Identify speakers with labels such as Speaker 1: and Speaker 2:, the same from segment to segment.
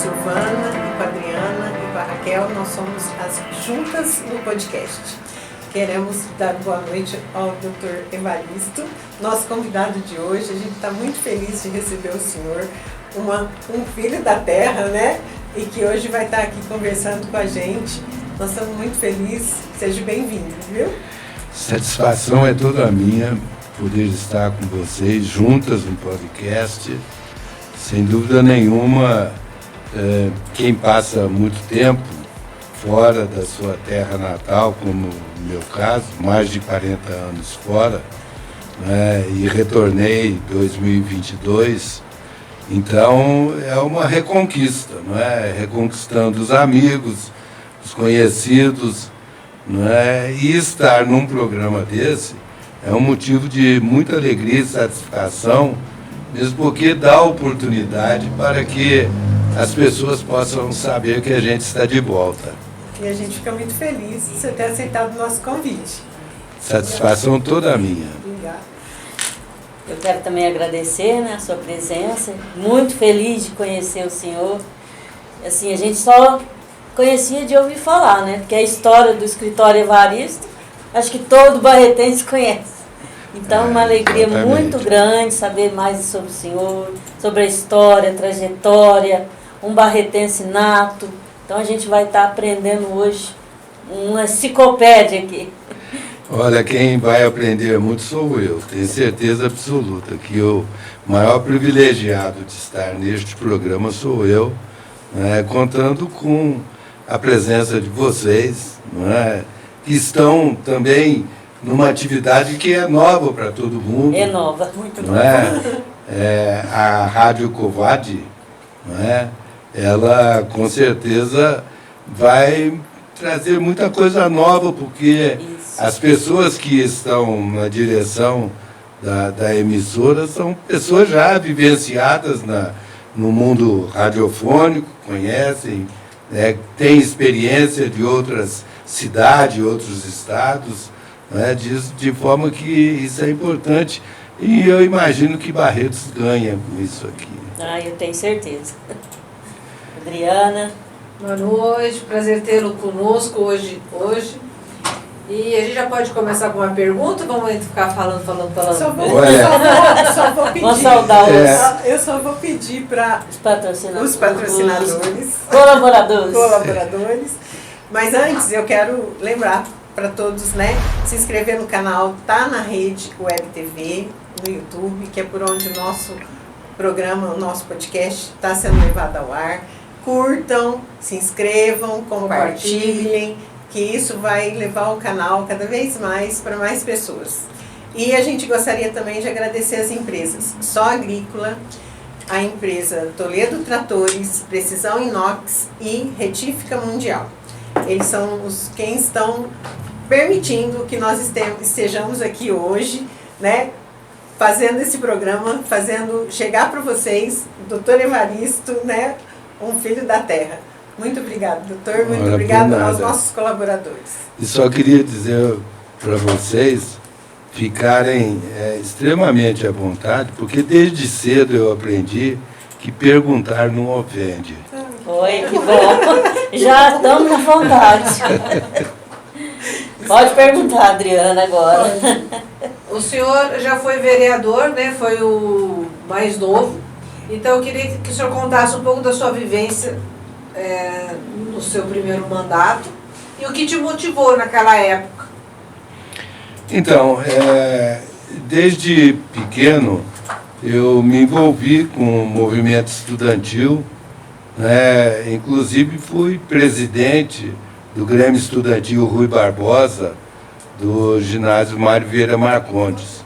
Speaker 1: Silvana, e com a Adriana e com a Raquel, nós somos as juntas no podcast. Queremos dar boa noite ao Dr. Evaristo, nosso convidado de hoje. A gente está muito feliz de receber o senhor, um filho da terra, né? E que hoje vai estar aqui conversando com a gente. Nós estamos muito felizes. Seja bem-vindo, viu?
Speaker 2: Satisfação é toda minha poder estar com vocês juntas no podcast. Sem dúvida nenhuma, quem passa muito tempo fora da sua terra natal, como no meu caso, mais de 40 anos fora, né, e retornei em 2022, então é uma reconquista, não é? Reconquistando os amigos, os conhecidos, não é? E estar num programa desse é um motivo de muita alegria e satisfação, mesmo porque dá oportunidade para que as pessoas possam saber que a gente está de volta.
Speaker 1: E a gente fica muito feliz de você ter aceitado o nosso convite.
Speaker 2: Satisfação toda minha.
Speaker 1: Obrigada.
Speaker 3: Eu quero também agradecer, né, a sua presença. Muito feliz de conhecer o senhor. Assim, a gente só conhecia de ouvir falar, né? Porque a história do escritório Evaristo, acho que todo barretense conhece. Então, uma alegria muito grande saber mais sobre o senhor, sobre a história, a trajetória, um barretense nato. Então, a gente vai estar aprendendo hoje uma enciclopédia aqui.
Speaker 2: Olha, quem vai aprender muito sou eu. Tenho certeza absoluta que o maior privilegiado de estar neste programa sou eu, né, contando com a presença de vocês, né, que estão também numa atividade que é nova para todo mundo.
Speaker 3: É nova.
Speaker 1: Muito
Speaker 2: não é? A Rádio Covad, não é? Ela com certeza vai trazer muita coisa nova, porque as pessoas que estão na direção da emissora são pessoas já vivenciadas no mundo radiofônico, conhecem, né, têm experiência de outras cidades, outros estados, né, de forma que isso é importante. E eu imagino que Barretos ganha com isso aqui.
Speaker 3: Ah, eu tenho certeza. Adriana.
Speaker 4: Boa noite, prazer tê-lo conosco hoje. E a gente já pode começar com uma pergunta, vamos ficar falando.
Speaker 1: Só vou pedir.
Speaker 3: Vamos saudar
Speaker 1: Eu só vou pedir para
Speaker 3: os patrocinadores.
Speaker 1: Colaboradores. Mas antes eu quero lembrar para todos, né, se inscrever no canal, tá na rede Web TV, no YouTube, que é por onde o nosso programa, o nosso podcast está sendo levado ao ar. Curtam, se inscrevam, compartilhem, que isso vai levar o canal cada vez mais para mais pessoas. E a gente gostaria também de agradecer as empresas Só Agrícola, a empresa Toledo Tratores, Precisão Inox e Retífica Mundial. Eles são quem estão permitindo que nós estejamos aqui hoje, né, fazendo esse programa, fazendo chegar para vocês, Dr. Evaristo, né, um filho da terra. Muito obrigado, doutor. Muito obrigado aos nossos colaboradores.
Speaker 2: E só queria dizer para vocês ficarem extremamente à vontade, porque desde cedo eu aprendi que perguntar não ofende.
Speaker 3: Oi, que bom. Já estamos na vontade. Pode perguntar, Adriana, agora.
Speaker 4: O senhor já foi vereador, né? Foi o mais novo. Então, eu queria que o senhor contasse um pouco da sua vivência no seu primeiro mandato e o que te motivou naquela época.
Speaker 2: Então, desde pequeno, eu me envolvi com o movimento estudantil, né? Inclusive fui presidente do Grêmio Estudantil Rui Barbosa, do ginásio Mário Vieira Marcondes.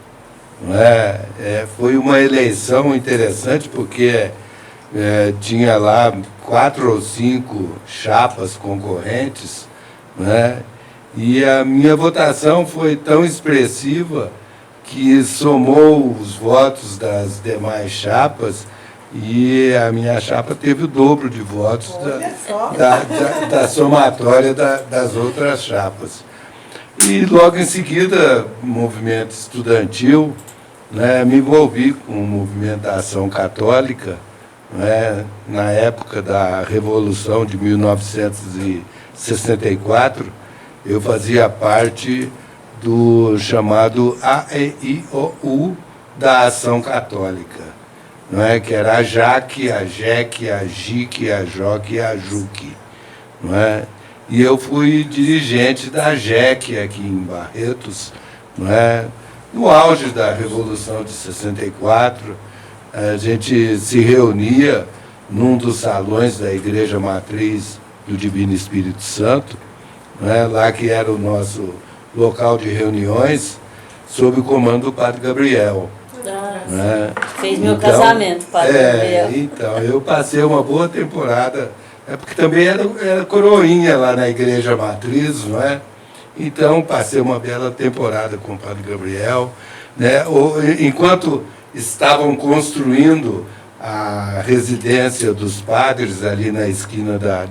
Speaker 2: Foi uma eleição interessante, porque tinha lá 4 ou 5 chapas concorrentes, né? E a minha votação foi tão expressiva que somou os votos das demais chapas, e a minha chapa teve o dobro de votos da somatória das outras chapas. E logo em seguida, movimento estudantil, né, me envolvi com o movimento da Ação Católica, né, na época da Revolução de 1964, eu fazia parte do chamado AEIOU da Ação Católica, não é? Que era a JAC, a JEC, a JIC, a JOC e a JUC. Não é? E eu fui dirigente da JEC aqui em Barretos, não é? No auge da Revolução de 64, a gente se reunia num dos salões da Igreja Matriz do Divino Espírito Santo, não é? Lá que era o nosso local de reuniões, sob o comando do Padre Gabriel. Né?
Speaker 3: Fez meu casamento, Padre Gabriel.
Speaker 2: Então, eu passei uma boa temporada, porque também era coroinha lá na Igreja Matriz, não é? Então, passei uma bela temporada com o Padre Gabriel, né? Enquanto estavam construindo a residência dos padres ali na esquina da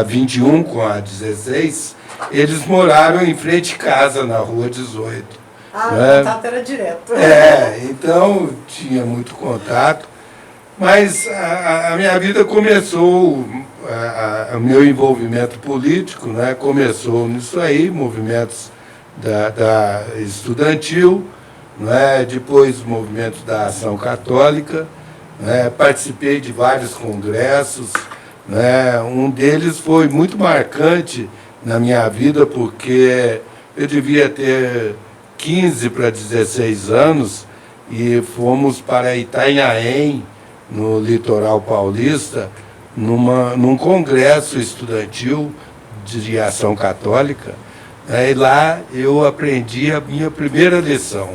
Speaker 2: 21 com a 16, eles moraram em frente de casa, na Rua 18.
Speaker 1: Ah,
Speaker 2: né?
Speaker 1: O contato era direto.
Speaker 2: Então tinha muito contato, mas a minha vida começou, o meu envolvimento político, né, começou nisso aí, movimentos da estudantil, né, depois movimentos da Ação Católica, né, participei de vários congressos, né, um deles foi muito marcante na minha vida, porque eu devia ter 15 para 16 anos e fomos para Itanhaém, no litoral paulista, num congresso estudantil de ação católica. E lá eu aprendi a minha primeira lição.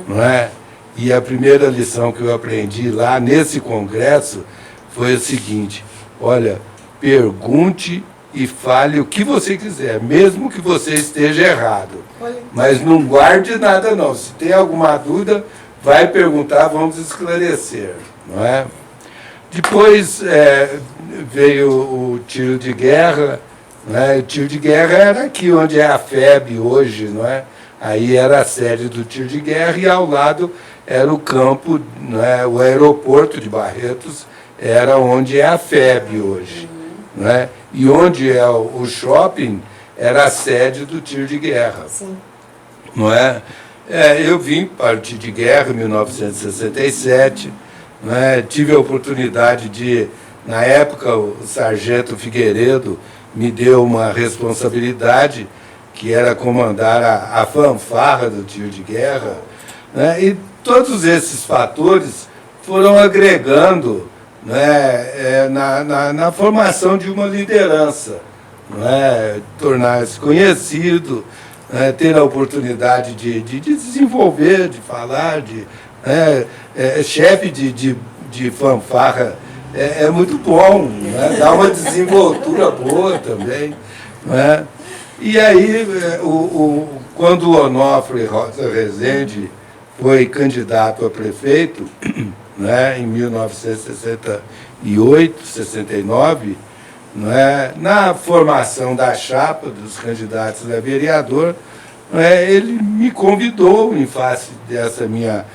Speaker 2: Não é? E a primeira lição que eu aprendi lá nesse congresso foi a seguinte: olha, pergunte e fale o que você quiser, mesmo que você esteja errado. Mas não guarde nada não. Se tem alguma dúvida, vai perguntar, vamos esclarecer. Não é? Depois veio o tiro de guerra. Né? O tiro de guerra era aqui onde é a FEB hoje. Não é? Aí era a sede do tiro de guerra e ao lado era o campo, né? O aeroporto de Barretos era onde é a FEB hoje. Né? E onde é o shopping era a sede do tiro de guerra.
Speaker 1: Sim.
Speaker 2: Não é? Eu vim para o tiro de guerra em 1967, né? Tive a oportunidade de, na época, o sargento Figueiredo me deu uma responsabilidade que era comandar a fanfarra do tiro de guerra, né? E todos esses fatores foram agregando, né, na formação de uma liderança, né, tornar-se conhecido, né, ter a oportunidade de desenvolver, de falar, chefe de fanfarra é muito bom, né, dá uma desenvoltura boa também. Né. E aí, quando o Onofre Rosa Rezende foi candidato a prefeito, né, em 1968, 69, né, na formação da chapa dos candidatos a vereador, né, ele me convidou em face dessa minha...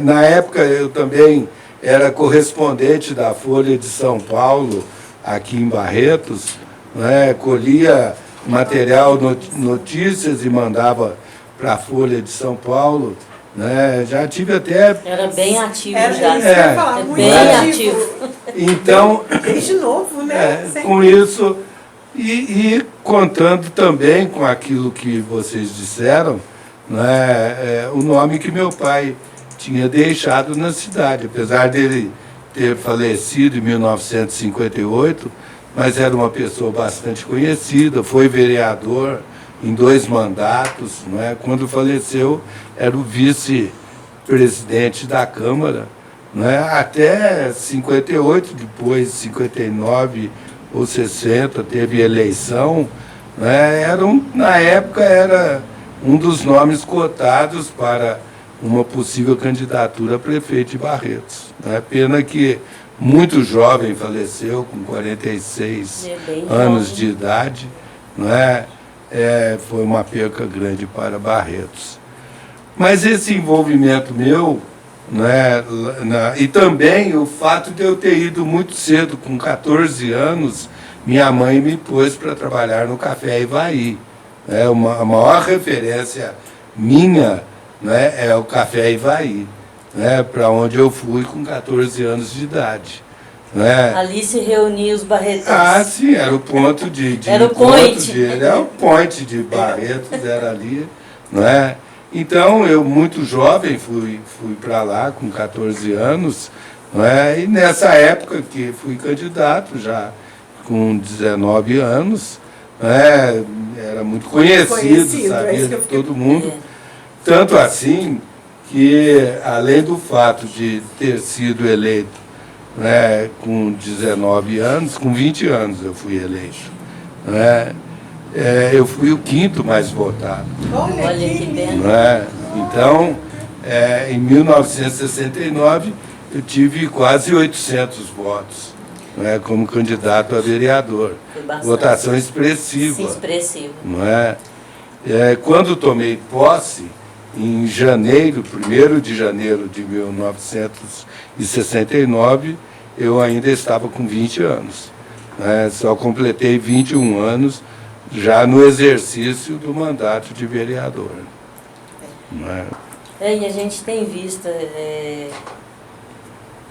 Speaker 2: na época eu também era correspondente da Folha de São Paulo, aqui em Barretos, né, colhia material, notícias e mandava para a Folha de São Paulo. Né? Já tive até...
Speaker 3: Era bem ativo
Speaker 1: Era
Speaker 3: já.
Speaker 1: isso que eu ia falar, muito
Speaker 3: bem ativo.
Speaker 2: Então,
Speaker 1: desde novo, né?
Speaker 2: com isso, e contando também com aquilo que vocês disseram, né, o nome que meu pai tinha deixado na cidade, apesar dele ter falecido em 1958, mas era uma pessoa bastante conhecida, foi vereador em 2 mandatos, não é? Quando faleceu, era o vice-presidente da Câmara, não é? Até 58, depois 59 ou 60, teve eleição, não é? Na época era um dos nomes cotados para uma possível candidatura a prefeito de Barretos. Não é? Pena que muito jovem faleceu, com 46 anos de idade, não é? Foi uma perca grande para Barretos. Mas esse envolvimento meu né? E também o fato de eu ter ido muito cedo, com 14 anos, minha mãe me pôs para trabalhar no Café Ivaí. A maior referência minha, né, é o Café Ivaí, né, para onde eu fui com 14 anos de idade. Né?
Speaker 3: Ali se reuniam os barretos.
Speaker 2: Ah, sim, era o ponto de
Speaker 3: era
Speaker 2: encontro
Speaker 3: o point.
Speaker 2: dele, era o point de Barretos, era ali. Né? Então, eu muito jovem fui para lá, com 14 anos, né? E nessa época que fui candidato, já com 19 anos, né? Era muito conhecido, sabia de todo mundo. Tanto assim que, além do fato de ter sido eleito, né, com 19 anos, com 20 anos eu fui eleito. Né? Eu fui o 5º mais votado.
Speaker 3: Olha que bem.
Speaker 2: Né? Então, em 1969, eu tive quase 800 votos, né, como candidato a vereador. Votação expressiva.
Speaker 3: Sim, expressiva.
Speaker 2: Não é? Quando tomei posse, em janeiro, 1º de janeiro de 1969, eu ainda estava com 20 anos. Né? Só completei 21 anos já no exercício do mandato de vereador. Não é?
Speaker 3: E a gente tem visto,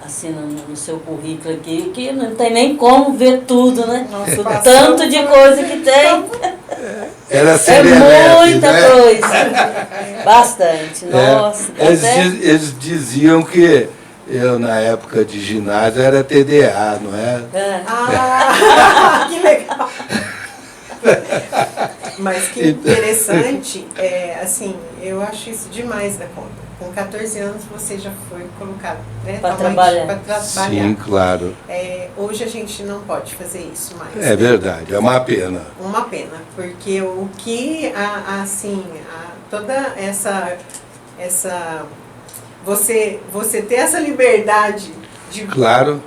Speaker 3: assim, no seu currículo aqui, que não tem nem como ver tudo, né?
Speaker 1: Nossa,
Speaker 3: o tanto de coisa que tem.
Speaker 2: Era
Speaker 3: muita coisa. Bastante. Nossa.
Speaker 2: Eles diziam que eu, na época de ginásio, era TDA, não é?
Speaker 1: Ah, que legal! Mas que interessante, assim, eu acho isso demais da conta. Com 14 anos você já foi colocado, né,
Speaker 3: para trabalhar.
Speaker 2: Sim, claro.
Speaker 1: Hoje a gente não pode fazer isso mais.
Speaker 2: É verdade, é uma pena.
Speaker 1: Uma pena, porque o que, toda essa você ter essa liberdade de,
Speaker 2: claro,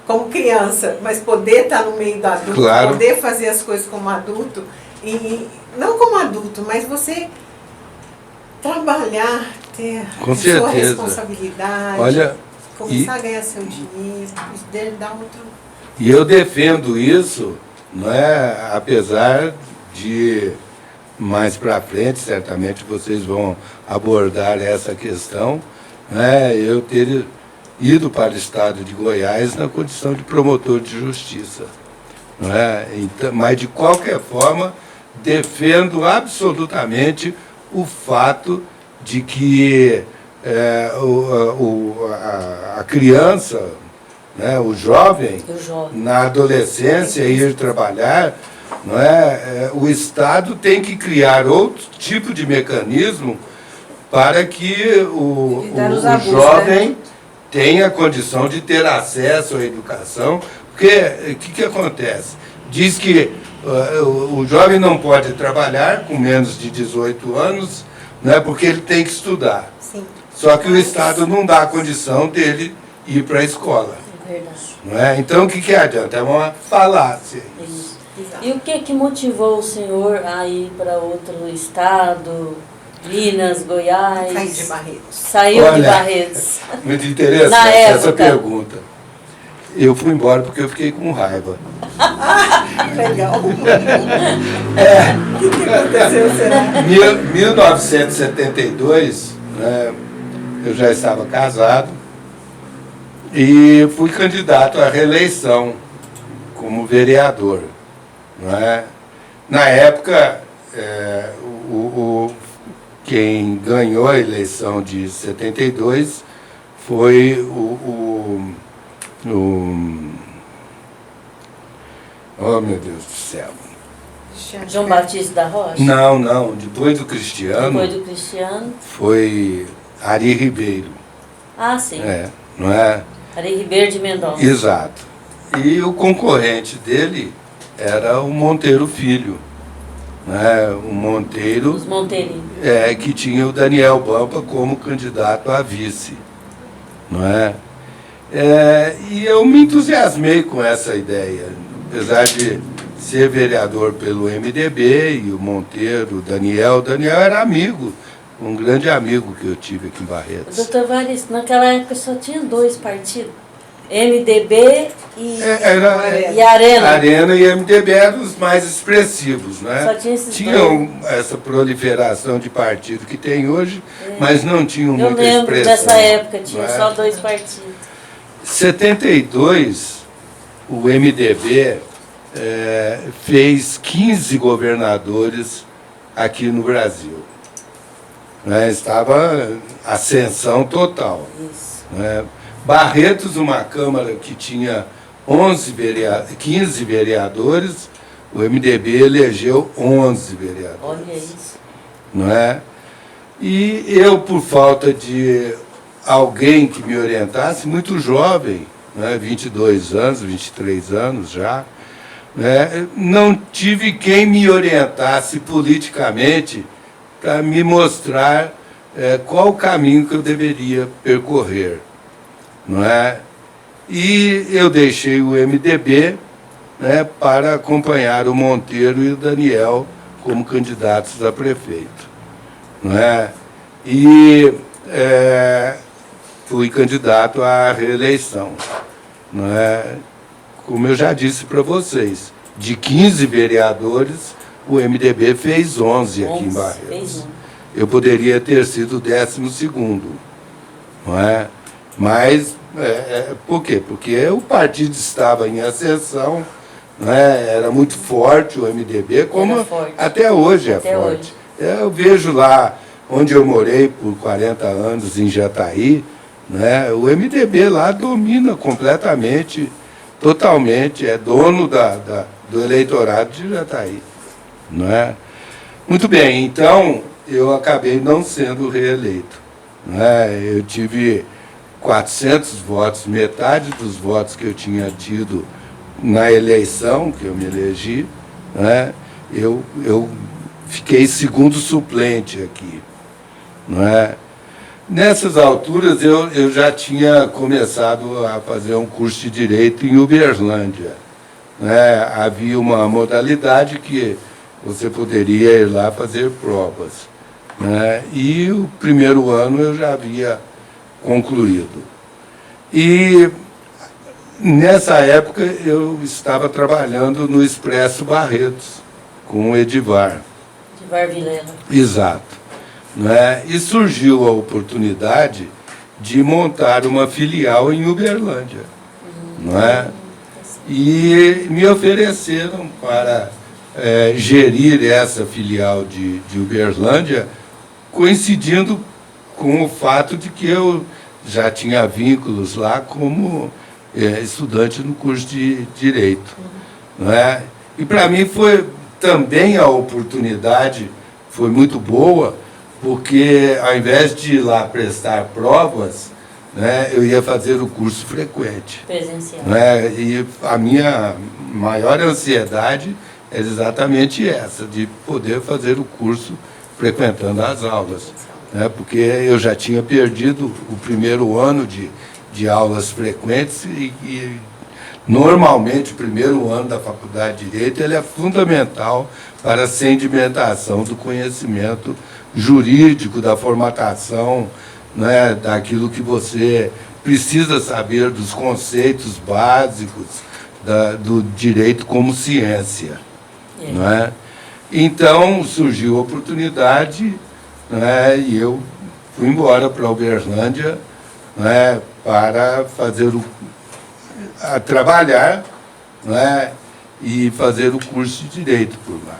Speaker 1: como criança, mas poder estar no meio do adulto,
Speaker 2: claro,
Speaker 1: poder fazer as coisas como adulto, e não como adulto, mas você trabalhar, ter
Speaker 2: com
Speaker 1: sua responsabilidade,
Speaker 2: olha,
Speaker 1: começar a ganhar seu dinheiro, isso deve dar outro...
Speaker 2: E eu defendo isso, não é? Apesar de mais para frente, certamente vocês vão abordar essa questão, né? Eu ter ido para o estado de Goiás na condição de promotor de justiça. Não é? Então, mas, de qualquer forma, defendo absolutamente o fato de que a criança, né, o jovem, na adolescência, ir trabalhar, não é? O Estado tem que criar outro tipo de mecanismo para que o jovem tenha condição de ter acesso à educação, porque o que acontece? Diz que o jovem não pode trabalhar com menos de 18 anos, né, porque ele tem que estudar.
Speaker 1: Sim.
Speaker 2: Só que o Estado não dá a condição dele ir para a escola.
Speaker 3: É verdade.
Speaker 2: Não é? Então, o que adianta? É uma falácia.
Speaker 3: Isso. E o que motivou o senhor a ir para outro estado, Minas, Goiás?
Speaker 1: Saiu de Barretos.
Speaker 3: Saiu de Barretos.
Speaker 2: Muito interessante essa pergunta. Eu fui embora porque eu fiquei com raiva.
Speaker 1: Legal. O que aconteceu, será?
Speaker 2: 1972, né, eu já estava casado e fui candidato à reeleição como vereador. Não é? Na época, quem ganhou a eleição de 72 foi oh, meu Deus do céu.
Speaker 3: João Batista da Rocha?
Speaker 2: Não. Depois do Cristiano. Foi Ari Ribeiro.
Speaker 3: Ah, sim.
Speaker 2: Não é?
Speaker 3: Ari Ribeiro de Mendonça.
Speaker 2: Exato. E o concorrente dele era o Monteiro Filho. Né? O Monteiro.
Speaker 3: Os Monteirinhos.
Speaker 2: Que tinha o Daniel Bampa como candidato a vice. Não é? E eu me entusiasmei com essa ideia. Apesar de ser vereador pelo MDB, e o Monteiro, o Daniel era amigo um grande amigo que eu tive aqui em Barretos.
Speaker 3: Doutor Varisto, naquela época só tinha 2 partidos, MDB e Arena.
Speaker 2: Arena e MDB eram os mais expressivos, né?
Speaker 3: Só tinha esses
Speaker 2: Tinham essa proliferação de partido que tem hoje, mas não tinham
Speaker 3: Eu
Speaker 2: muita
Speaker 3: lembro
Speaker 2: expressão.
Speaker 3: dessa época, tinha
Speaker 2: não é?
Speaker 3: só 2 partidos.
Speaker 2: Em 72, o MDB fez 15 governadores aqui no Brasil. Né? Estava ascensão total.
Speaker 3: Isso.
Speaker 2: Né? Barretos, uma Câmara que tinha 15 vereadores, o MDB elegeu 11 vereadores.
Speaker 3: Olha isso.
Speaker 2: Não é? E eu, por falta de alguém que me orientasse, muito jovem, né, 22 anos, 23 anos já, né, não tive quem me orientasse politicamente para me mostrar qual o caminho que eu deveria percorrer. Não é? E eu deixei o MDB, né, para acompanhar o Monteiro e o Daniel como candidatos a prefeito. Não é? E fui candidato à reeleição. Não é? Como eu já disse para vocês, de 15 vereadores, o MDB fez 11 aqui em Barretos. Eu poderia ter sido o 12º. Não é? Mas, por quê? Porque o partido estava em ascensão, né? Era muito forte o MDB, como até hoje é forte. Eu vejo lá onde eu morei por 40 anos, em Jataí, né? O MDB lá domina completamente, totalmente, é dono do eleitorado de Jataí. Não é? Muito bem, então eu acabei não sendo reeleito. Né? Eu tive 400 votos, metade dos votos que eu tinha tido na eleição, que eu me elegi, né? Eu fiquei segundo suplente aqui. Não é? Nessas alturas eu já tinha começado a fazer um curso de Direito em Uberlândia. Né? Havia uma modalidade que você poderia ir lá fazer provas. Né? E o primeiro ano eu já havia concluído. E nessa época eu estava trabalhando no Expresso Barretos, com o Edivar.
Speaker 3: Edivar Vilela.
Speaker 2: Exato. Né? E surgiu a oportunidade de montar uma filial em Uberlândia. Não é? E me ofereceram para gerir essa filial de Uberlândia, coincidindo com o fato de que eu já tinha vínculos lá como estudante no curso de Direito. Não é? E para mim foi também a oportunidade, foi muito boa, porque ao invés de ir lá prestar provas, né, eu ia fazer o curso frequente.
Speaker 3: Presencial.
Speaker 2: Né? E a minha maior ansiedade era exatamente essa, de poder fazer o curso frequentando as aulas. Né? Porque eu já tinha perdido o primeiro ano de aulas frequentes e normalmente o primeiro ano da Faculdade de Direito ele é fundamental para a sedimentação do conhecimento jurídico, da formatação, né, daquilo que você precisa saber, dos conceitos básicos do direito como ciência. Não é? Então surgiu a oportunidade, né, e eu fui embora para Uberlândia, né, para fazer trabalhar, né, e fazer o curso de Direito por lá.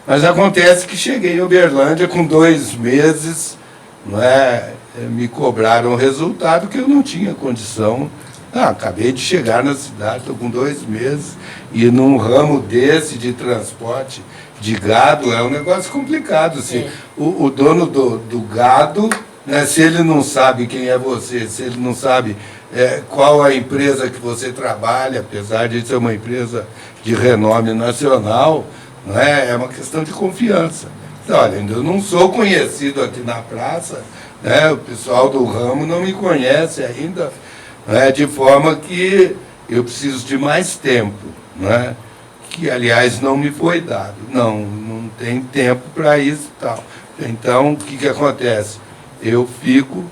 Speaker 2: Mas acontece que cheguei em Uberlândia com 2 meses, não é, me cobraram o resultado que eu não tinha condição. Acabei de chegar na cidade, estou com 2 meses, e num ramo desse de transporte de gado é um negócio complicado. Assim. O dono do gado, né, se ele não sabe quem é você, se ele não sabe qual a empresa que você trabalha, apesar de ser uma empresa de renome nacional, é uma questão de confiança. Então, olha, eu não sou conhecido aqui na praça, né, o pessoal do ramo não me conhece ainda, né, de forma que eu preciso de mais tempo, né, que aliás não me foi dado. Não tem tempo para isso e tal. Então, o que acontece? Eu fico,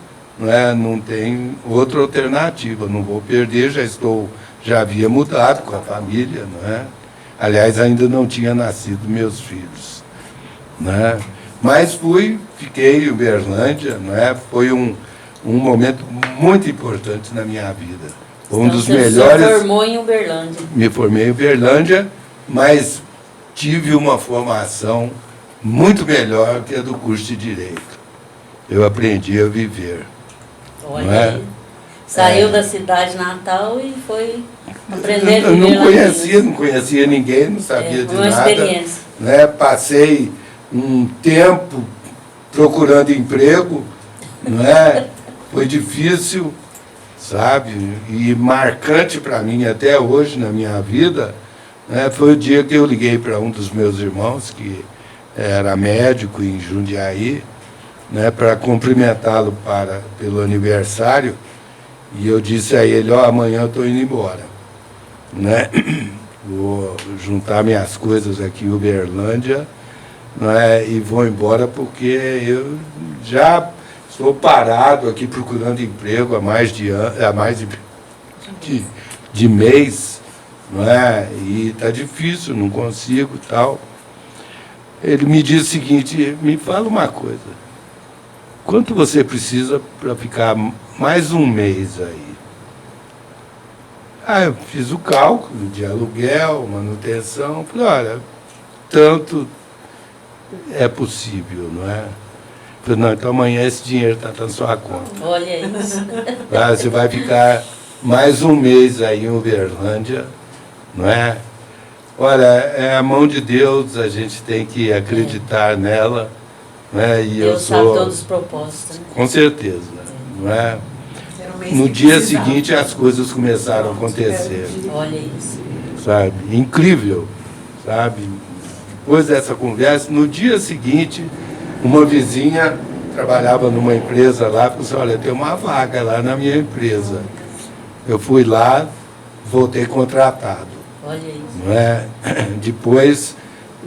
Speaker 2: não tem outra alternativa, não vou perder, já havia mudado com a família, Aliás, ainda não tinha nascido meus filhos, Mas fiquei em Uberlândia, Foi um momento muito importante na minha vida. Um dos melhores.
Speaker 3: Você se formou em Uberlândia?
Speaker 2: Me formei em Uberlândia, mas tive uma formação muito melhor que a do curso de Direito. Eu aprendi a viver.
Speaker 3: Olha, saiu da cidade natal e foi aprender a
Speaker 2: Eu
Speaker 3: viver
Speaker 2: não conhecia ninguém, não sabia de
Speaker 3: uma
Speaker 2: nada.
Speaker 3: Experiência.
Speaker 2: Passei um tempo procurando emprego, Foi difícil, sabe? E marcante para mim até hoje na minha vida, foi o dia que eu liguei para um dos meus irmãos, que era médico em Jundiaí, para cumprimentá-lo pelo aniversário, e eu disse a ele, amanhã eu estou indo embora, Vou juntar minhas coisas aqui em Uberlândia, e vou embora porque eu já estou parado aqui procurando emprego há mais de mês, E está difícil, não consigo e tal. Ele me disse o seguinte, me fala uma coisa, quanto você precisa para ficar mais um mês aí? Eu fiz o cálculo de aluguel, manutenção, falei, olha, tanto é possível, Falei, não, então amanhã esse dinheiro está na sua conta.
Speaker 3: Olha isso.
Speaker 2: Você vai ficar mais um mês aí em Uberlândia, Olha, é a mão de Deus, a gente tem que acreditar nela, E
Speaker 3: Deus sabe todos os propósitos.
Speaker 2: Com certeza, No dia seguinte as coisas começaram a acontecer.
Speaker 3: Olha isso.
Speaker 2: Sabe? Incrível, sabe? Depois dessa conversa, no dia seguinte, uma vizinha trabalhava numa empresa lá, falou assim, olha, tem uma vaga lá na minha empresa. Eu fui lá, voltei contratado.
Speaker 3: Olha isso.
Speaker 2: Depois,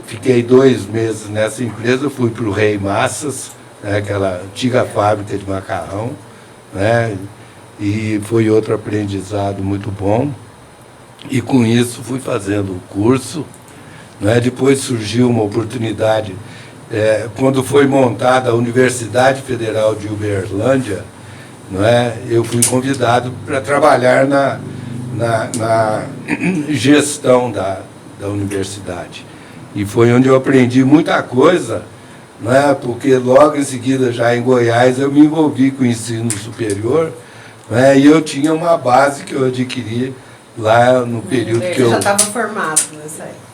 Speaker 2: fiquei 2 meses nessa empresa, fui para o Rei Massas, aquela antiga fábrica de macarrão, E foi outro aprendizado muito bom. E com isso fui fazendo o curso. Depois surgiu uma oportunidade, quando foi montada a Universidade Federal de Uberlândia, eu fui convidado para trabalhar na gestão da universidade. E foi onde eu aprendi muita coisa, porque logo em seguida, já em Goiás, eu me envolvi com o ensino superior, e eu tinha uma base que eu adquiri lá no período que eu...
Speaker 1: Você já estava formado nessa época?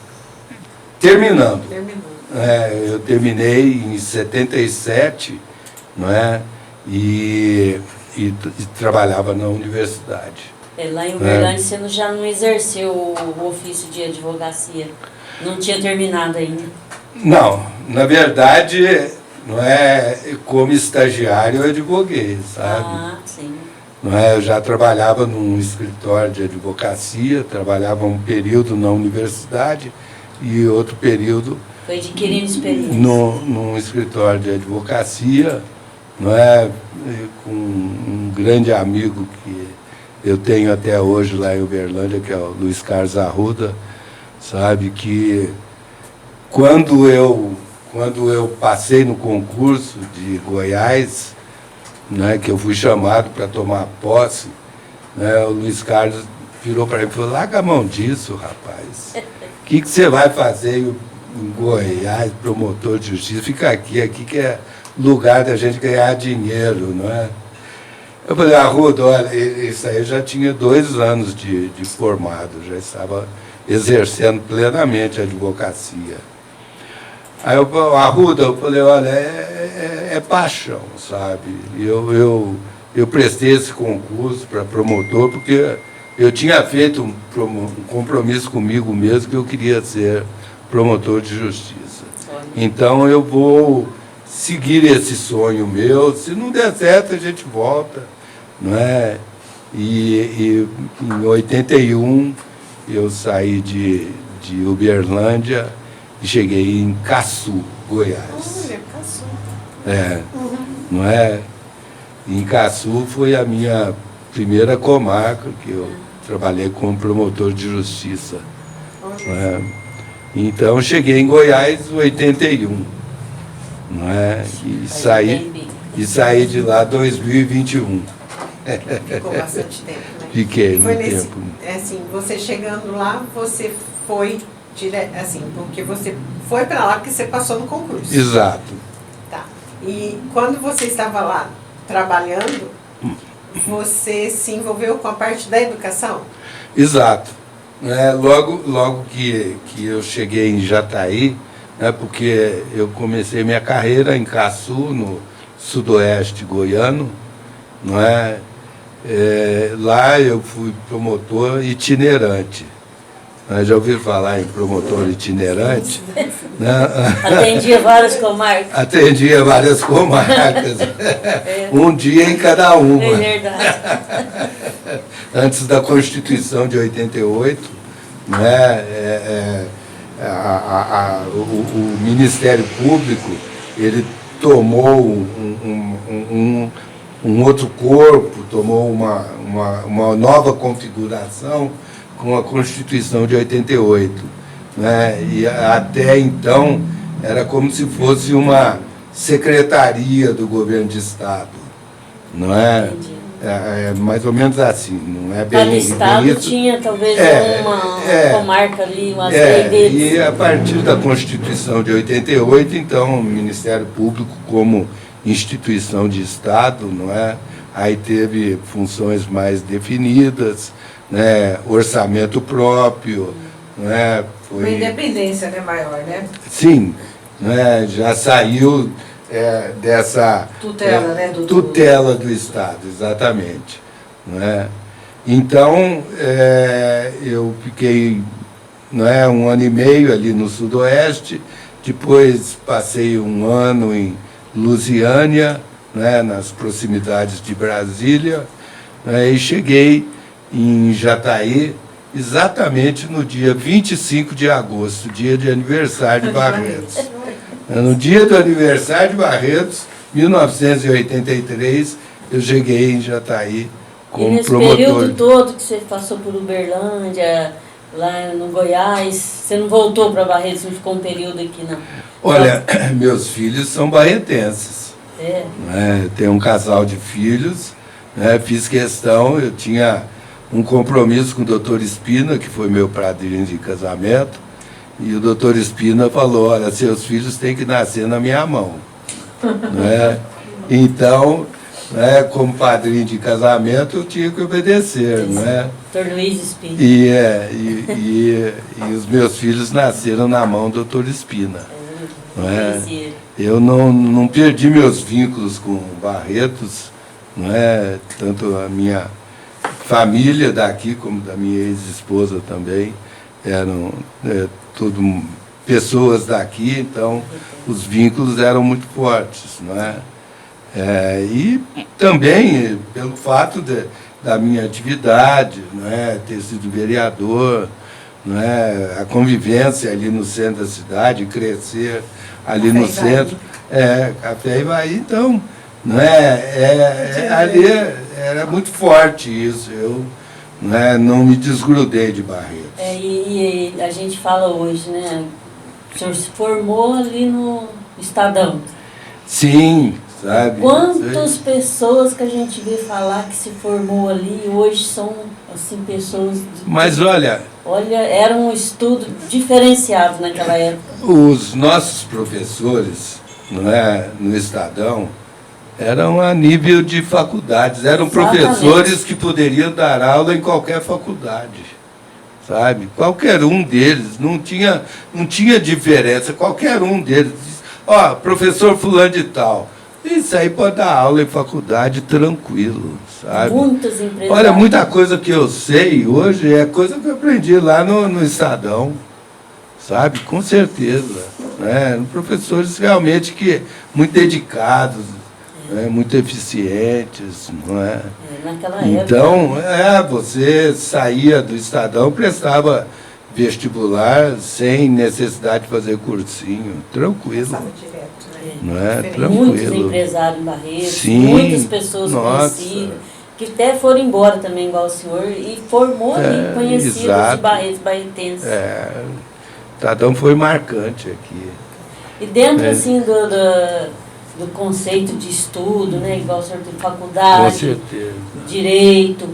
Speaker 2: Terminando. Eu terminei em 77, e trabalhava na universidade.
Speaker 3: Lá em Uberlândia você já não exerceu o ofício de advocacia? Não tinha terminado ainda?
Speaker 2: Não, na verdade, como estagiário eu advoguei, sabe?
Speaker 3: Sim.
Speaker 2: Eu já trabalhava num escritório de advocacia, trabalhava um período na universidade e outro período...
Speaker 3: Foi adquirindo experiência.
Speaker 2: Num escritório de advocacia, com um grande amigo que eu tenho até hoje lá em Uberlândia, que é o Luiz Carlos Arruda, sabe, que quando eu passei no concurso de Goiás, que eu fui chamado para tomar posse, o Luiz Carlos virou para mim e falou, larga a mão disso, rapaz. O que você vai fazer em Goiás, promotor de justiça? Fica aqui que é lugar da gente ganhar dinheiro, Eu falei, Arruda, olha, isso aí já tinha 2 anos de formado, já estava exercendo plenamente a advocacia. Aí Arruda, eu falei, olha, é paixão, sabe? Eu prestei esse concurso para promotor porque eu tinha feito um compromisso comigo mesmo que eu queria ser promotor de justiça. Então eu vou seguir esse sonho meu, se não der certo a gente volta, E em 81 eu saí de Uberlândia e cheguei em Caçu. Goiás.
Speaker 1: Olha, Caçu.
Speaker 2: Não é? Em Caçu foi a minha primeira comarca, que eu trabalhei como promotor de justiça. Não é? Então, cheguei em Goiás em 81. Não é? E saí de lá em 2021.
Speaker 1: Ficou bastante tempo, né?
Speaker 2: Fiquei
Speaker 1: foi
Speaker 2: muito
Speaker 1: nesse,
Speaker 2: tempo.
Speaker 1: assim, você chegando lá, você foi direto, assim, porque você foi para lá porque você passou no concurso.
Speaker 2: Exato.
Speaker 1: Tá. E quando você estava lá trabalhando, você se envolveu com a parte da educação?
Speaker 2: Exato. Logo que eu cheguei em Jataí, porque eu comecei minha carreira em Caçu, no sudoeste goiano, não é? Lá eu fui promotor itinerante. Já ouviram falar em promotor itinerante?
Speaker 3: Atendia várias comarcas.
Speaker 2: Atendia várias comarcas. Um dia em cada uma.
Speaker 3: É verdade.
Speaker 2: Antes da Constituição de 88, né, o Ministério Público ele tomou um outro corpo, tomou uma nova configuração com a Constituição de 88. Né? E até então era como se fosse uma secretaria do governo de Estado. Não é? É mais ou menos assim, não é bem,
Speaker 3: cada estado
Speaker 2: bem isso.
Speaker 3: Tinha talvez uma comarca ali, uma lei deles.
Speaker 2: E a partir da Constituição de 88, então, o Ministério Público como instituição de Estado, não é? Aí teve funções mais definidas, né? Orçamento próprio, não é?
Speaker 4: Foi uma independência, né, maior, né?
Speaker 2: Sim, né? Já saiu dessa
Speaker 4: tutela, né,
Speaker 2: tutela do Estado, exatamente, né? Então eu fiquei, não é, 1 ano e meio ali no Sudoeste, depois passei 1 ano em Lusiânia, né, nas proximidades de Brasília, né, e cheguei em Jataí exatamente no dia 25 de agosto, dia de aniversário de Barretos. No dia do aniversário de Barretos, 1983, eu cheguei em Jataí como
Speaker 3: e nesse
Speaker 2: promotor.
Speaker 3: Período todo que você passou por Uberlândia, lá no Goiás, você não voltou para Barretos, não ficou um período aqui, não?
Speaker 2: Olha, meus filhos são barretenses. Né? Tenho um casal de filhos, né? Fiz questão, eu tinha um compromisso com o doutor Espina, que foi meu padrinho de casamento, e o doutor Espina falou, olha, seus filhos têm que nascer na minha mão. Né? Então, né, como padrinho de casamento, eu tinha que obedecer. Né?
Speaker 3: Doutor Luiz Espina.
Speaker 2: E os meus filhos nasceram na mão do doutor Espina. Né? Eu não perdi meus vínculos com Barretos, né? Tanto a minha família daqui, como da minha ex-esposa também, eram tudo pessoas daqui, então os vínculos eram muito fortes. Não é? E também pelo fato da minha atividade, não é? Ter sido vereador, não é? A convivência ali no centro da cidade, crescer ali no centro, Café Ivaí, então, não ali era muito forte isso, eu não me desgrudei de Barretos.
Speaker 3: E a gente fala hoje, né? O senhor se formou ali no Estadão.
Speaker 2: Sim, sabe?
Speaker 3: Quantas pessoas que a gente vê falar que se formou ali hoje são assim, pessoas...
Speaker 2: Mas olha,
Speaker 3: era um estudo diferenciado naquela época.
Speaker 2: Os nossos professores, no Estadão, eram a nível de faculdades, eram
Speaker 3: Exatamente.
Speaker 2: Professores que poderiam dar aula em qualquer faculdade, sabe? Qualquer um deles, não tinha diferença, qualquer um deles. Professor fulano de tal, isso aí pode dar aula em faculdade tranquilo, sabe?
Speaker 3: Muitas empresas.
Speaker 2: Olha, muita coisa que eu sei hoje é coisa que eu aprendi lá no Estadão, sabe? Com certeza. Né? Professores realmente muito dedicados, muito eficientes, não é?
Speaker 3: Naquela época.
Speaker 2: Então, você saía do Estadão, prestava vestibular sem necessidade de fazer cursinho, tranquilo.
Speaker 1: Passava direto, né?
Speaker 2: Não é?
Speaker 1: Diferente.
Speaker 3: Muitos
Speaker 2: Tranquilo.
Speaker 3: empresários em Barretos,
Speaker 2: Sim,
Speaker 3: muitas pessoas
Speaker 2: nossa.
Speaker 3: conhecidas, que até foram embora também, igual o senhor, e formou ali conhecidos
Speaker 2: exato.
Speaker 3: de Barretos, barretenses.
Speaker 2: Tadão foi marcante aqui.
Speaker 3: E dentro, assim, do conceito de estudo, né, igual o senhor tem
Speaker 2: Com
Speaker 3: faculdade,
Speaker 2: certeza.
Speaker 3: direito,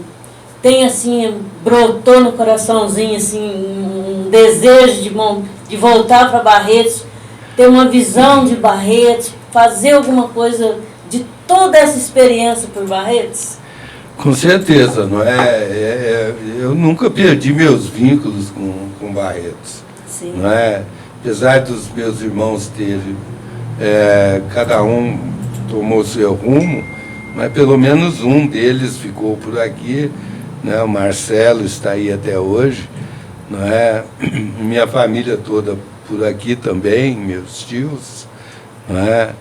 Speaker 3: tem, assim, brotou no coraçãozinho, assim, um desejo de voltar para Barretos, ter uma visão de Barretos, fazer alguma coisa de toda essa experiência por Barretos?
Speaker 2: Com certeza, não é? Eu nunca perdi meus vínculos com Barretos.
Speaker 3: Sim.
Speaker 2: Não é? Apesar dos meus irmãos terem, cada um tomou seu rumo, mas pelo menos um deles ficou por aqui, né? O Marcelo está aí até hoje, não é? Minha família toda por aqui também, meus tios, não é?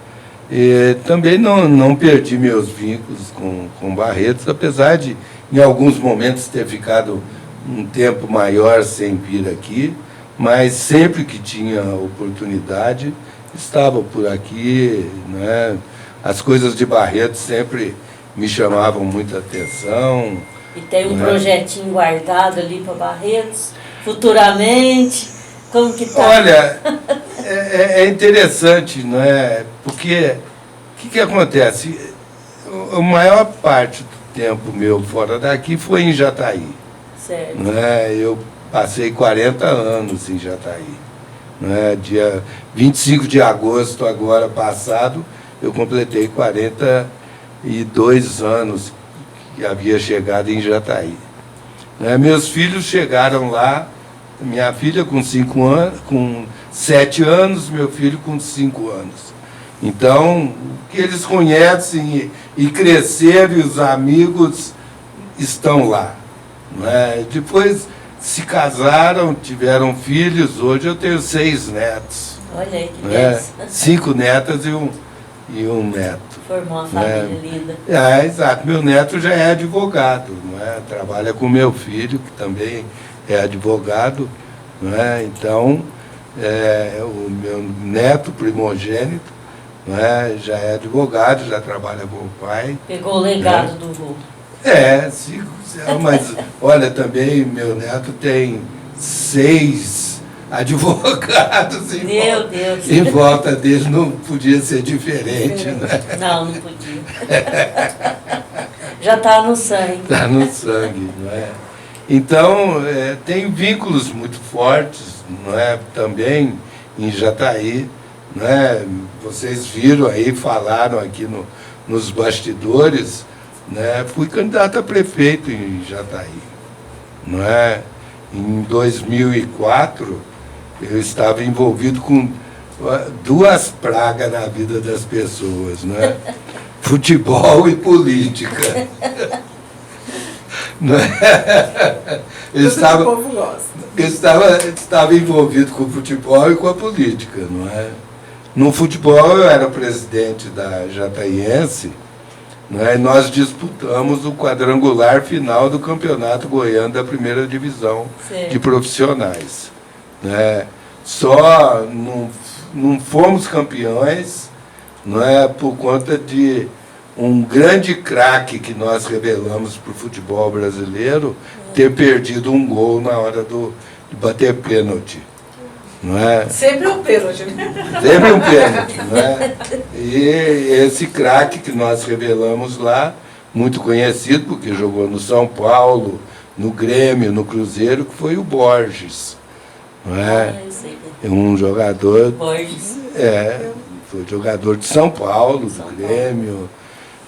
Speaker 2: E também não perdi meus vínculos com Barretos, apesar de em alguns momentos ter ficado um tempo maior sem vir aqui, mas sempre que tinha oportunidade, estava por aqui, né? As coisas de Barretos sempre me chamavam muita atenção.
Speaker 3: E tem um
Speaker 2: né?
Speaker 3: projetinho guardado ali para Barretos, futuramente, como que tá?
Speaker 2: Olha, é interessante, não é? Porque o que acontece? A maior parte do tempo meu fora daqui foi em Jataí.
Speaker 3: Certo.
Speaker 2: Não é? Eu passei 40 anos em Jataí. Não é? Dia 25 de agosto, agora passado, eu completei 42 anos que havia chegado em Jataí. Não é? Meus filhos chegaram lá, minha filha com 7 anos, meu filho com 5 anos. Então, o que eles conhecem e cresceram, e os amigos estão lá. Não é? Depois se casaram, tiveram filhos, hoje eu tenho 6 netos.
Speaker 3: Olha aí que
Speaker 2: Não é?
Speaker 3: beleza.
Speaker 2: 5 netas e um neto.
Speaker 3: Formou uma família linda.
Speaker 2: Exato. Meu neto já é advogado, não é? Trabalha com meu filho, que também é advogado, não é? Então, o meu neto primogênito, não é? Já é advogado, já trabalha com o pai.
Speaker 3: Pegou o legado do vô.
Speaker 2: Mas olha, também meu neto tem 6 advogados
Speaker 3: Meu Deus.
Speaker 2: em volta dele, não podia ser diferente, né?
Speaker 3: Não podia. Já está no sangue.
Speaker 2: Está no sangue, não é? Então, tem vínculos muito fortes, não é? Também em Jataí, não é? Vocês viram aí, falaram aqui nos bastidores, né? Fui candidato a prefeito em Jataí, não é? Em 2004, eu estava envolvido com 2 pragas na vida das pessoas, né? Futebol e política. Não é? Eu
Speaker 1: O povo gosta.
Speaker 2: estava envolvido com o futebol e com a política, não é? No futebol eu era presidente da Jataiense, não é? E nós disputamos o quadrangular final do Campeonato Goiano da Primeira Divisão de Profissionais. Né? Só não fomos campeões, não é, por conta de um grande craque que nós revelamos para o futebol brasileiro ter perdido um gol na hora de bater pênalti. Não é?
Speaker 4: Sempre um pênalti, né?
Speaker 2: Sempre um pênalti, não é? E esse craque que nós revelamos lá, muito conhecido, porque jogou no São Paulo, no Grêmio, no Cruzeiro, que foi o Borges. Não é? Um jogador.
Speaker 3: Borges.
Speaker 2: Foi jogador de São Paulo, do Grêmio.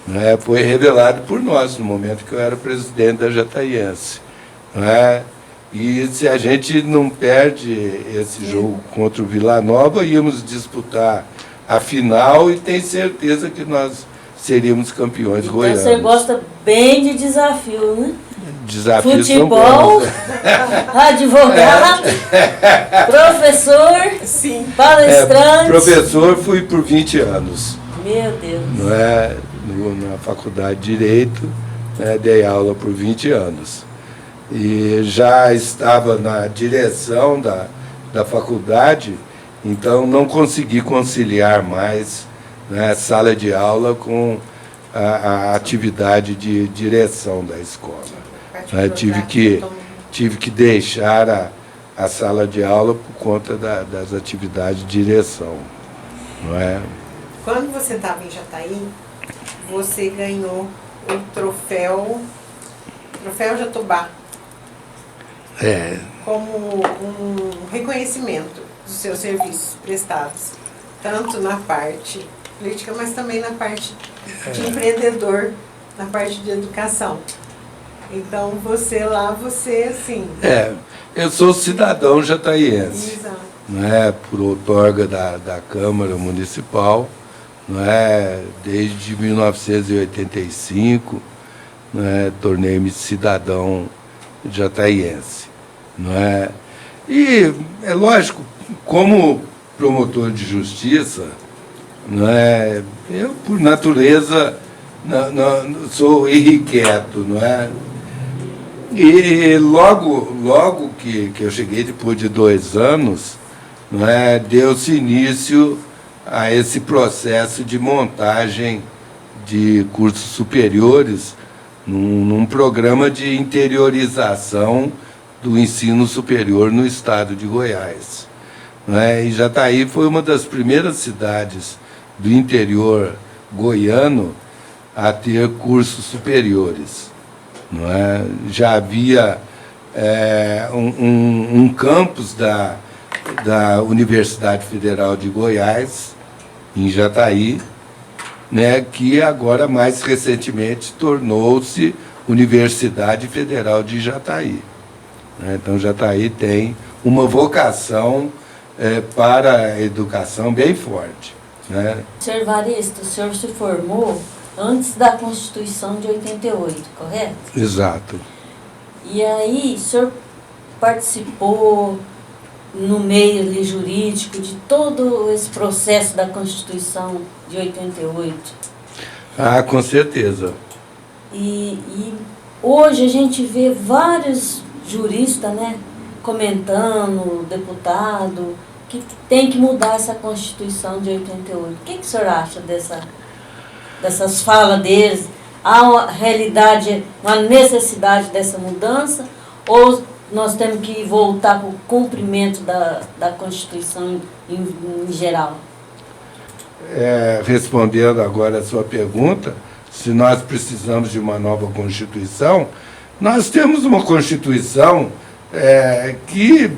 Speaker 2: Não é? Foi revelado por nós no momento que eu era presidente da Jataiense. Não é? E se a gente não perde esse jogo contra o Vila Nova, íamos disputar a final e tenho certeza que nós seríamos campeões goianos.
Speaker 3: Então você gosta bem de desafio, né?
Speaker 2: Desafios
Speaker 3: futebol, advogado, professor,
Speaker 1: Sim.
Speaker 3: palestrante.
Speaker 2: Professor fui por 20 anos.
Speaker 3: Meu Deus.
Speaker 2: Não é? Na faculdade de Direito, né, dei aula por 20 anos. e já estava na direção da faculdade, então não consegui conciliar mais, né, sala de aula com a atividade de direção da escola. Tive que deixar a sala de aula por conta das atividades de direção. Não é?
Speaker 1: Quando você estava em Jataí, você ganhou o troféu Jatobá, como um reconhecimento dos seus serviços prestados, tanto na parte política, mas também na parte de empreendedor, na parte de educação. Então, você assim...
Speaker 2: Eu sou cidadão jataiense.
Speaker 1: Exato.
Speaker 2: Não é, por outorga da Câmara Municipal, não é, desde 1985, não é, tornei-me cidadão jataiense. Não é? E é lógico, como promotor de justiça, não é, eu, por natureza, não, sou irrequieto, não é? E logo que eu cheguei, depois de 2 anos, não é, deu-se início a esse processo de montagem de cursos superiores num programa de interiorização do ensino superior no estado de Goiás. Não é? E Jataí foi uma das primeiras cidades do interior goiano a ter cursos superiores. Não é? Já havia um campus da Universidade Federal de Goiás, em Jataí, né, que agora, mais recentemente, tornou-se Universidade Federal de Jataí. Né? Então, Jataí tem uma vocação para a educação bem forte. Né?
Speaker 3: Senhor Evaristo, o senhor se formou antes da Constituição de 88, correto?
Speaker 2: Exato.
Speaker 3: E aí, o senhor participou no meio ali, jurídico de todo esse processo da Constituição de 88?
Speaker 2: Ah, com certeza.
Speaker 3: E hoje a gente vê vários juristas, né, comentando, deputado, que tem que mudar essa Constituição de 88. O que o senhor acha dessas falas deles? Há uma realidade, uma necessidade dessa mudança, ou nós temos que voltar para o cumprimento da Constituição em geral?
Speaker 2: Respondendo agora a sua pergunta, se nós precisamos de uma nova Constituição, nós temos uma Constituição que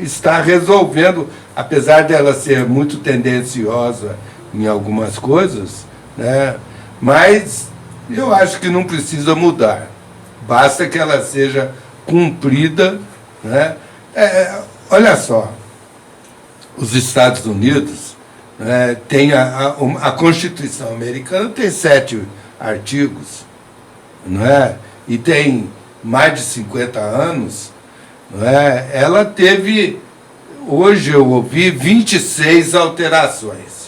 Speaker 2: está resolvendo, apesar dela ser muito tendenciosa em algumas coisas, né, mas eu acho que não precisa mudar. Basta que ela seja cumprida. Né? Olha só, os Estados Unidos, né, tem a Constituição americana tem 7 artigos, não é? E tem mais de 50 anos. Não é? Ela teve, hoje eu ouvi, 26 alterações.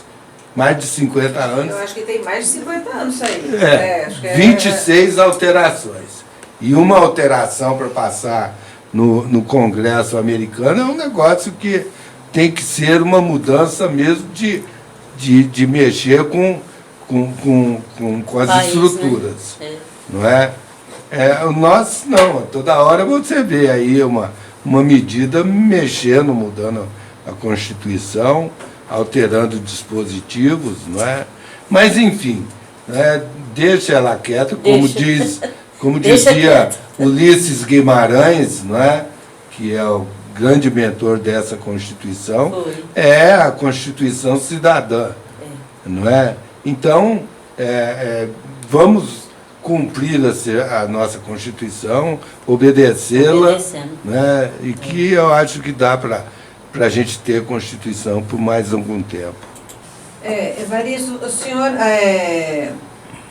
Speaker 2: Mais de 50 anos.
Speaker 4: Eu acho que tem mais de 50 anos isso aí.
Speaker 2: Acho que 26 alterações. E uma alteração para passar no Congresso americano é um negócio que tem que ser uma mudança mesmo de mexer com as país, estruturas. Né? Não é? Nós não, toda hora você vê aí uma medida mexendo, mudando a Constituição, alterando dispositivos, não é? Mas, enfim, né, deixa ela quieta, como dizia Ulisses Guimarães, não é? Que é o grande mentor dessa Constituição, é a Constituição cidadã, não é? Então, vamos cumprir a nossa Constituição, obedecê-la, né? E que eu acho que dá para a gente ter Constituição por mais algum tempo.
Speaker 4: Evaristo, o senhor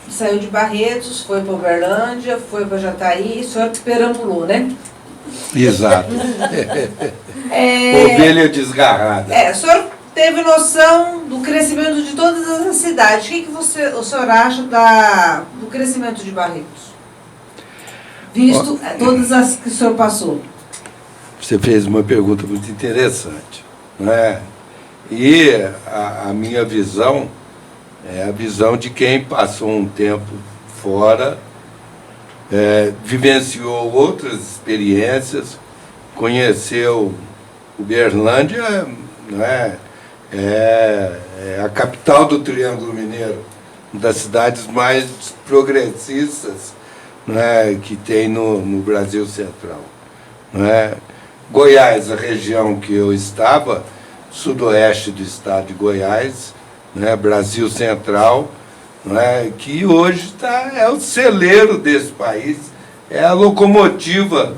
Speaker 4: saiu de Barretos, foi para Uberlândia, foi para Jataí, o senhor perambulou, né?
Speaker 2: Exato. Ovelha desgarrada.
Speaker 4: O senhor teve noção do crescimento de todas as cidades. O que o senhor acha do crescimento de Barretos? visto todas as que o senhor passou?
Speaker 2: Você fez uma pergunta muito interessante, né? E a minha visão é a visão de quem passou um tempo fora, vivenciou outras experiências, conheceu Uberlândia, né? É a capital do Triângulo Mineiro, uma das cidades mais progressistas, né, que tem no Brasil Central. Né? Goiás, a região que eu estava, sudoeste do estado de Goiás, né, Brasil Central, né, que hoje é o celeiro desse país, é a locomotiva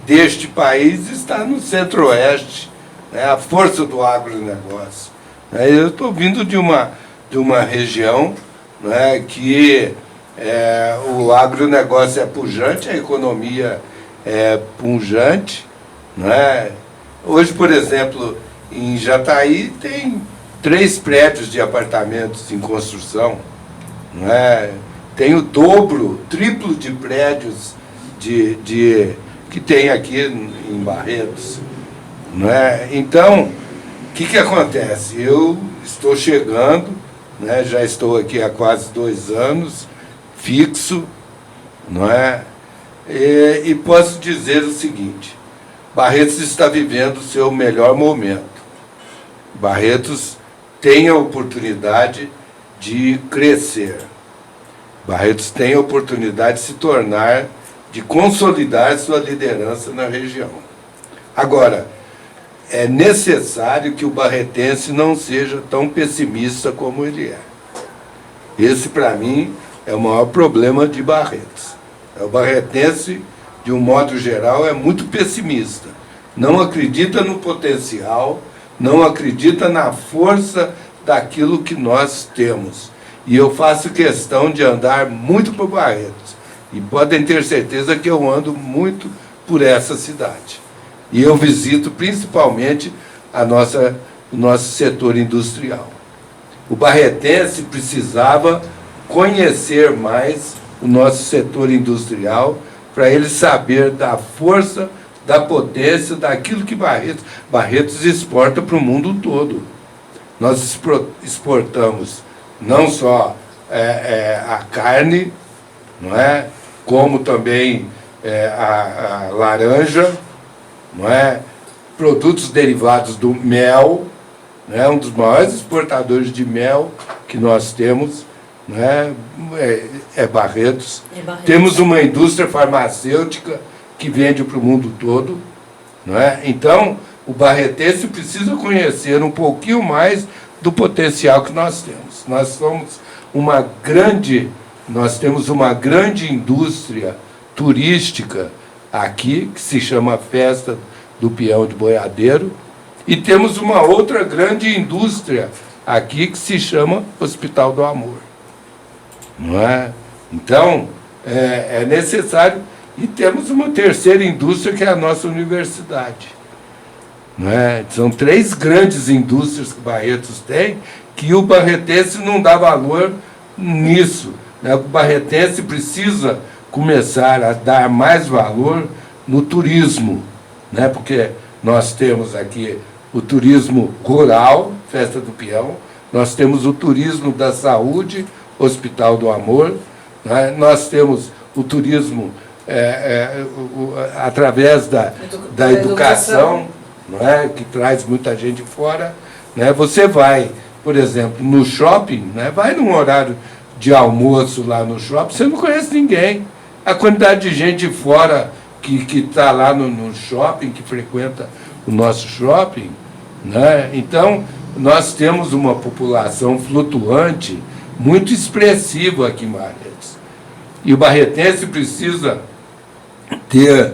Speaker 2: deste país, está no centro-oeste, né, a força do agronegócio. Eu estou vindo de uma região, né, que o agronegócio é pujante, a economia é pujante. Né? Hoje, por exemplo, em Jataí tem 3 prédios de apartamentos em construção. Né? Tem o dobro, triplo de prédios que tem aqui em Barretos. Né? Então, o que acontece? Eu estou chegando, né? Já estou aqui há quase 2 anos, fixo, não é? E posso dizer o seguinte: Barretos está vivendo o seu melhor momento. Barretos tem a oportunidade de crescer. Barretos tem a oportunidade de se tornar, de consolidar sua liderança na região. Agora, é necessário que o barretense não seja tão pessimista como ele é. Esse, para mim, é o maior problema de Barretos. O barretense, de um modo geral, é muito pessimista. Não acredita no potencial, não acredita na força daquilo que nós temos. E eu faço questão de andar muito por Barretos. E podem ter certeza que eu ando muito por essa cidade. E eu visito principalmente o nosso setor industrial. O barretense precisava conhecer mais o nosso setor industrial para ele saber da força, da potência, daquilo que Barretos exporta para o mundo todo. Nós exportamos não só a carne, não é? Como também a laranja, não é? Produtos derivados do mel, né? Um dos maiores exportadores de mel que nós temos, né? Barretos. Temos uma indústria farmacêutica que vende para o mundo todo, não é? Então, o barretense precisa conhecer um pouquinho mais do potencial que nós temos. Nós temos uma grande indústria turística aqui, que se chama Festa do Peão de Boiadeiro, e temos uma outra grande indústria aqui que se chama Hospital do Amor. Não é? Então, é necessário. E temos uma terceira indústria, que é a nossa universidade. Não é? São 3 grandes indústrias que Barretos tem, que o barretense não dá valor nisso. Né? O barretense precisa começar a dar mais valor no turismo, né? Porque nós temos aqui o turismo rural, Festa do Peão, nós temos o turismo da saúde, Hospital do Amor, né? Nós temos o turismo através da educação, não é? Que traz muita gente fora. Né? Você vai, por exemplo, no shopping, né? Vai num horário de almoço lá no shopping, você não conhece ninguém. A quantidade de gente fora que está lá no shopping, que frequenta o nosso shopping. Né? Então, nós temos uma população flutuante muito expressiva aqui em Barretos. E o barretense precisa ter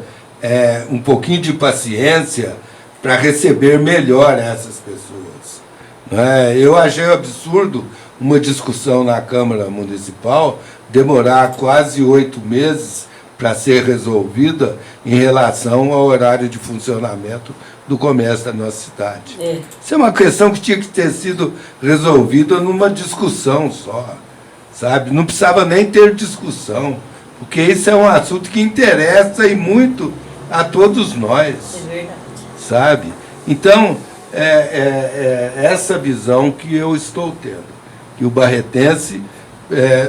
Speaker 2: um pouquinho de paciência para receber melhor essas pessoas. Né? Eu achei absurdo uma discussão na Câmara Municipal demorar quase 8 meses para ser resolvida em relação ao horário de funcionamento do comércio da nossa cidade. Isso é uma questão que tinha que ter sido resolvida numa discussão só, sabe? Não precisava nem ter discussão. porque isso é um assunto que interessa e muito a todos nós.
Speaker 3: É verdade.
Speaker 2: Sabe? Então, essa visão que eu estou tendo, que o barretense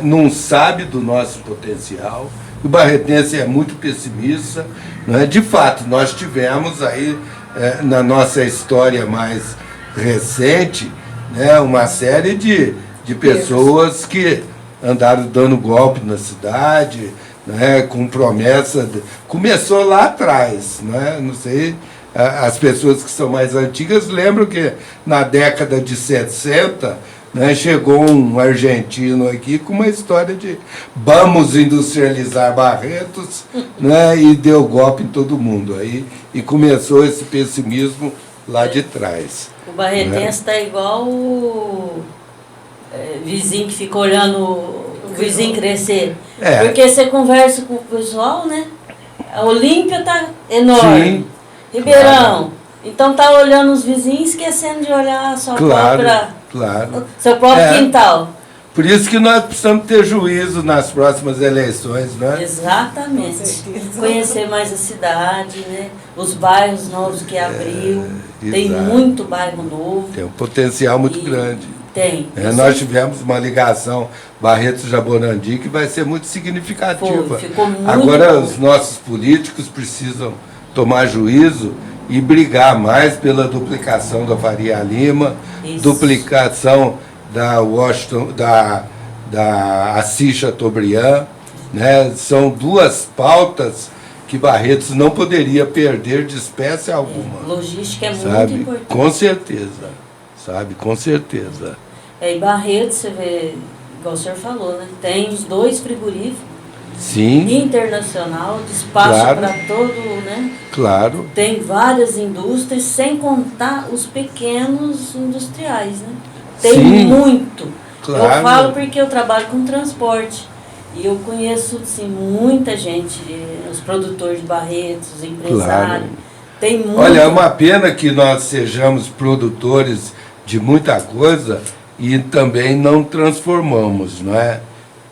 Speaker 2: não sabe do nosso potencial, o barretense é muito pessimista, não é? De fato, nós tivemos aí, na nossa história mais recente, né, uma série de pessoas que andaram dando golpe na cidade, né, com promessa. Começou lá atrás, né? Não sei, as pessoas que são mais antigas lembram que na década de 60, né, chegou um argentino aqui com uma história de vamos industrializar Barretos, né, e deu golpe em todo mundo. Aí, e começou esse pessimismo lá de trás.
Speaker 3: O barretense está igual o vizinho que fica olhando o vizinho crescer. Porque você conversa com o pessoal, né? A Olímpia está enorme.
Speaker 2: Sim,
Speaker 3: Ribeirão.
Speaker 2: claro.
Speaker 3: Então tá olhando os vizinhos, esquecendo de olhar a sua seu próprio quintal.
Speaker 2: Por isso que nós precisamos ter juízo nas próximas eleições, né?
Speaker 3: Exatamente. Conhecer mais a cidade, né? Os bairros novos que abriu. Tem muito bairro novo.
Speaker 2: Tem um potencial muito grande.
Speaker 3: Tem.
Speaker 2: Nós tivemos uma ligação Barretos-Jaborandi que vai ser muito significativa.
Speaker 3: Ficou muito
Speaker 2: Agora,
Speaker 3: bom.
Speaker 2: os nossos políticos precisam tomar juízo e brigar mais pela duplicação da Faria Lima, duplicação da Washington, da Assis Chateaubriand, né? São duas pautas que Barretos não poderia perder de espécie alguma.
Speaker 3: Logística é
Speaker 2: sabe?
Speaker 3: muito importante.
Speaker 2: Com certeza, sabe? Com certeza.
Speaker 3: Em Barretos, você vê, igual o senhor falou, né? Tem os 2 frigoríficos.
Speaker 2: Sim.
Speaker 3: Internacional, despacho para todo, né?
Speaker 2: Claro.
Speaker 3: Tem várias indústrias, sem contar os pequenos industriais, né? Tem muito.
Speaker 2: Claro.
Speaker 3: Eu falo porque eu trabalho com transporte. E eu conheço, assim, muita gente, os produtores de Barretos, os empresários.
Speaker 2: Claro.
Speaker 3: Tem muito.
Speaker 2: Olha, é uma pena que nós sejamos produtores de muita coisa e também não transformamos, não é?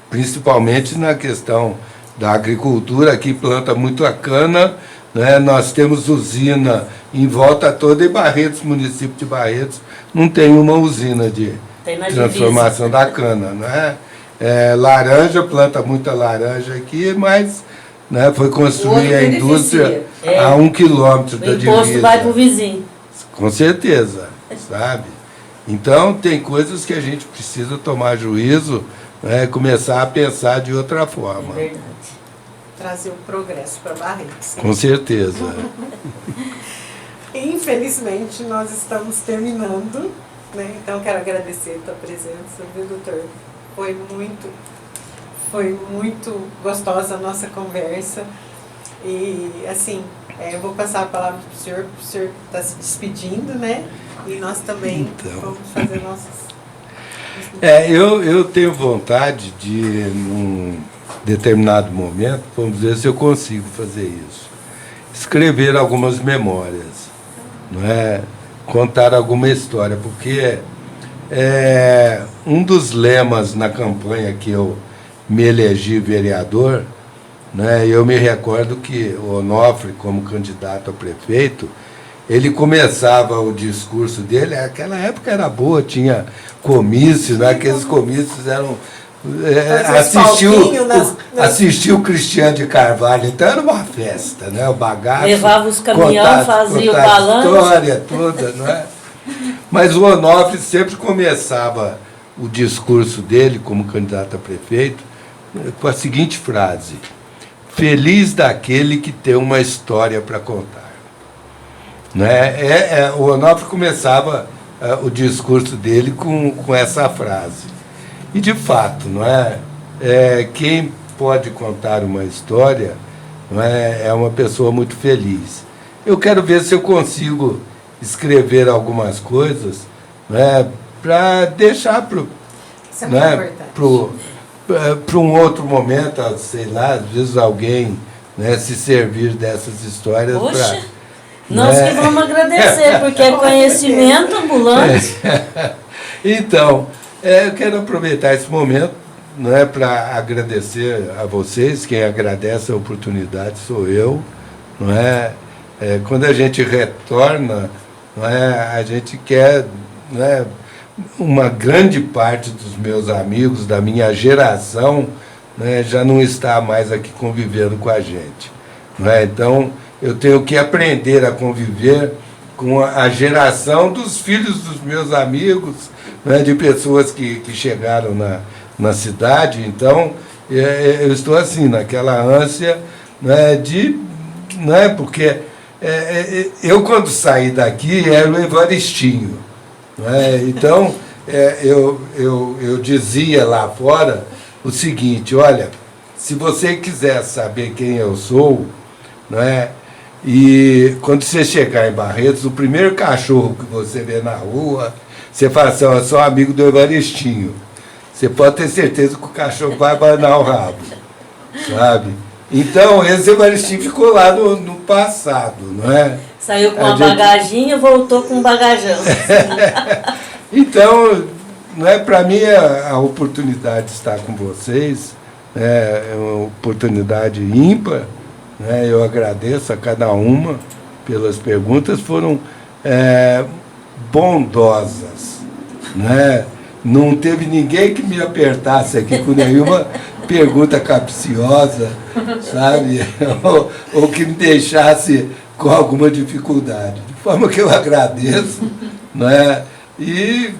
Speaker 2: Principalmente na questão da agricultura, aqui planta muito a cana, né? Nós temos usina em volta toda, e Barretos, município de Barretos, não tem uma usina de transformação da cana, né? Laranja, planta muita laranja aqui, mas, né, foi construir a indústria a 1 quilômetro da divisa. O
Speaker 3: imposto vai para o vizinho.
Speaker 2: Com certeza, sabe? Então, tem coisas que a gente precisa tomar juízo, começar a pensar de outra forma.
Speaker 3: É verdade.
Speaker 1: Trazer o progresso para Barretos.
Speaker 2: Com certeza.
Speaker 1: Infelizmente, nós estamos terminando, né? Então, quero agradecer a tua presença, viu, doutor? Foi muito gostosa a nossa conversa. E, assim, eu vou passar a palavra para o senhor está se despedindo, né? E nós também vamos fazer nossas...
Speaker 2: Eu tenho vontade de, num determinado momento, vamos ver se eu consigo fazer isso, escrever algumas memórias, não é? Contar alguma história, porque um dos lemas na campanha que eu me elegi vereador, né, eu me recordo que o Onofre, como candidato a prefeito, ele começava o discurso dele, aquela época era boa, tinha comício, né? Aqueles comícios eram... assistiu o Cristiano de Carvalho, então era uma festa, né? O bagaço.
Speaker 3: Levava os caminhões, fazia o balanço.
Speaker 2: A história toda, não é? Mas o Onofre sempre começava o discurso dele, como candidato a prefeito, com a seguinte frase: feliz daquele que tem uma história para contar. Né? O Onofre começava o discurso dele com essa frase. E, de fato, não é? Quem pode contar uma história, não é uma pessoa muito feliz. Eu quero ver se eu consigo escrever algumas coisas, para deixar para um outro momento, sei lá, às vezes alguém, né, se servir dessas histórias para...
Speaker 3: Nós que vamos agradecer, porque é conhecimento ambulante.
Speaker 2: Então, eu quero aproveitar esse momento não é para agradecer a vocês, quem agradece a oportunidade sou eu, não é? Quando a gente retorna, não é? A gente quer, não é? Uma grande parte dos meus amigos, da minha geração, né, já não está mais aqui convivendo com a gente. Não é? Então, eu tenho que aprender a conviver com a geração dos filhos dos meus amigos, né, de pessoas que chegaram na cidade. Então, eu estou assim, naquela ânsia, né, porque eu, quando saí daqui, era o Evaristinho. Então, eu dizia lá fora o seguinte: olha, se você quiser saber quem eu sou, não é? E quando você chegar em Barretos, o primeiro cachorro que você vê na rua, você fala assim: eu sou amigo do Evaristinho. Você pode ter certeza que o cachorro vai abanar o rabo, sabe? Então, esse Evaristinho ficou lá no passado, não é?
Speaker 3: Saiu com uma bagaginha e voltou com um bagajão.
Speaker 2: Então, não é, para mim, a oportunidade de estar com vocês é uma oportunidade ímpar, né? Eu agradeço a cada uma pelas perguntas, foram bondosas, né? Não teve ninguém que me apertasse aqui com nenhuma pergunta capciosa, sabe? ou que me deixasse com alguma dificuldade. De forma que eu agradeço, né? E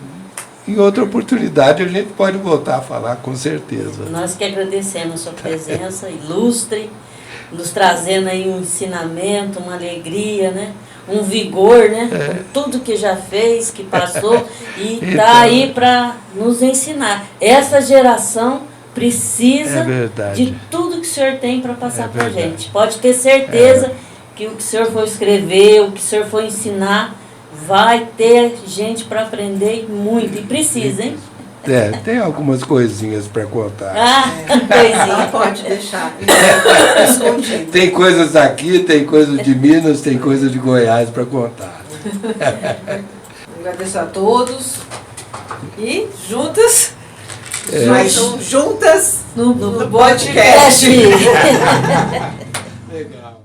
Speaker 2: em outra oportunidade a gente pode voltar a falar, com certeza.
Speaker 3: Nós que agradecemos a sua presença ilustre, nos trazendo aí um ensinamento, uma alegria, né? Um vigor, né? Com tudo que já fez, que passou, e está
Speaker 2: Então,
Speaker 3: aí para nos ensinar. Essa geração precisa de tudo que o senhor tem para passar para a gente. Pode ter certeza que o que o senhor for escrever, o que o senhor for ensinar, vai ter gente para aprender muito. E precisa, hein?
Speaker 2: Tem algumas coisinhas para contar.
Speaker 3: Coisinha.
Speaker 1: Não pode deixar escondido.
Speaker 2: Tem coisas aqui, tem coisas de Minas, tem coisas de Goiás para contar.
Speaker 4: Agradeço a todos. E juntas,
Speaker 1: Mas juntas
Speaker 4: no
Speaker 1: podcast.
Speaker 4: podcast.
Speaker 2: Legal.